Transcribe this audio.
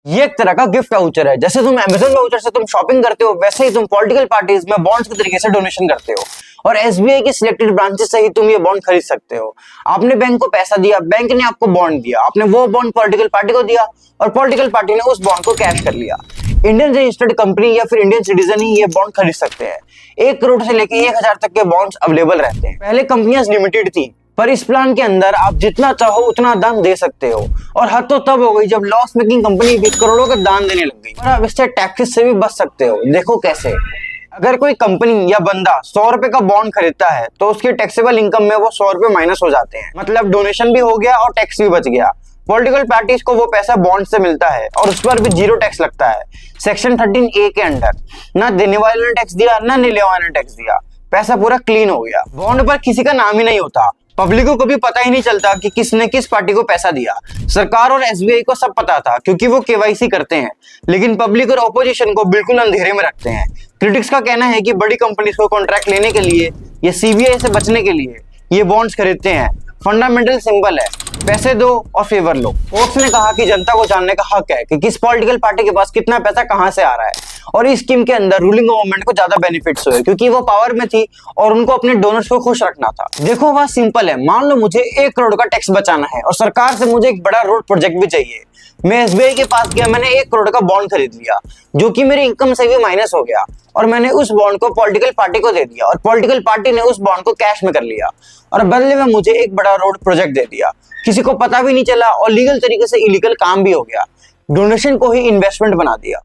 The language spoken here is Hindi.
ये एक तरह का गिफ्ट वाउचर है। जैसे तुम अमेज़न वाउचर से तुम शॉपिंग करते हो, वैसे ही तुम पॉलिटिकल पार्टीज में बॉन्ड्स के तरीके से डोनेशन करते हो और एसबीआई की सिलेक्टेड ब्रांचेस से ही तुम ये बॉन्ड खरीद सकते हो। आपने बैंक को पैसा दिया, बैंक ने आपको बॉन्ड दिया, आपने वो बॉन्ड पॉलिटिकल पार्टी को दिया और पॉलिटिकल पार्टी ने उस बॉन्ड को कैश कर लिया। इंडियन रजिस्टर्ड कंपनी या फिर इंडियन सिटीजन ही ये बॉन्ड खरीद सकते हैं। 1 करोड़ से लेकर 1000 तक के बॉन्ड्स अवेलेबल रहते हैं। पहले कंपनियां लिमिटेड थी, पर इस प्लान के अंदर आप जितना चाहो उतना दान दे सकते हो और हद तो तब हो गई जब लॉस मेकिंग कंपनी भी करोड़ों का दान देने लग गई। और आप इससे टैक्सेस से भी बच सकते हो। देखो कैसे, अगर कोई कंपनी या बंदा 100 रुपए का बॉन्ड खरीदता है तो उसके टैक्सेबल इनकम में वो 100 रुपए माइनस हो जाते हैं। मतलब डोनेशन भी हो गया और टैक्स भी बच गया। पॉलिटिकल पार्टीज को वो पैसा बॉन्ड से मिलता है और उस पर भी 0 टैक्स लगता है। सेक्शन 13A के अंडर ना देने वाले ने टैक्स दिया, ना लेने वाले ने टैक्स दिया, पैसा पूरा क्लीन हो गया। बॉन्ड पर किसी का नाम ही नहीं होता, पब्लिक को कभी पता ही नहीं चलता कि किसने किस पार्टी को पैसा दिया। सरकार और एसबीआई को सब पता था क्योंकि वो केवाईसी करते हैं, लेकिन पब्लिक और ऑपोजिशन को बिल्कुल अंधेरे में रखते हैं। क्रिटिक्स का कहना है कि बड़ी कंपनीज को कॉन्ट्रैक्ट लेने के लिए या सीबीआई से बचने के लिए ये बॉन्ड्स खरीदते हैं। फंडामेंटल सिंपल है, पैसे दो और फेवर लो। फोर्ब्स ने कहा कि जनता को जानने का हक है कि किस पॉलिटिकल पार्टी के पास कितना पैसा कहां से आ रहा है और इस स्कीम के अंदर रूलिंग गवर्नमेंट को ज्यादा बेनिफिट्स हुए क्योंकि वो पावर में थी और उनको अपने डोनर्स को खुश रखना था। देखो बात सिंपल है, मान लो मुझे 1 करोड़ का टैक्स बचाना है और सरकार से मुझे एक बड़ा रोड प्रोजेक्ट भी चाहिए। मैं एसबीआई के पास गया, मैंने 1 करोड़ का बॉन्ड खरीद लिया जो कि मेरी इनकम से भी माइनस हो गया और मैंने उस बॉन्ड को पॉलिटिकल पार्टी को दे दिया और पॉलिटिकल पार्टी ने उस बॉन्ड को कैश में कर लिया और बदले में मुझे एक बड़ा रोड प्रोजेक्ट दे दिया। किसी को पता भी नहीं चला और लीगल तरीके से इलीगल काम भी हो गया। डोनेशन को ही इन्वेस्टमेंट बना दिया।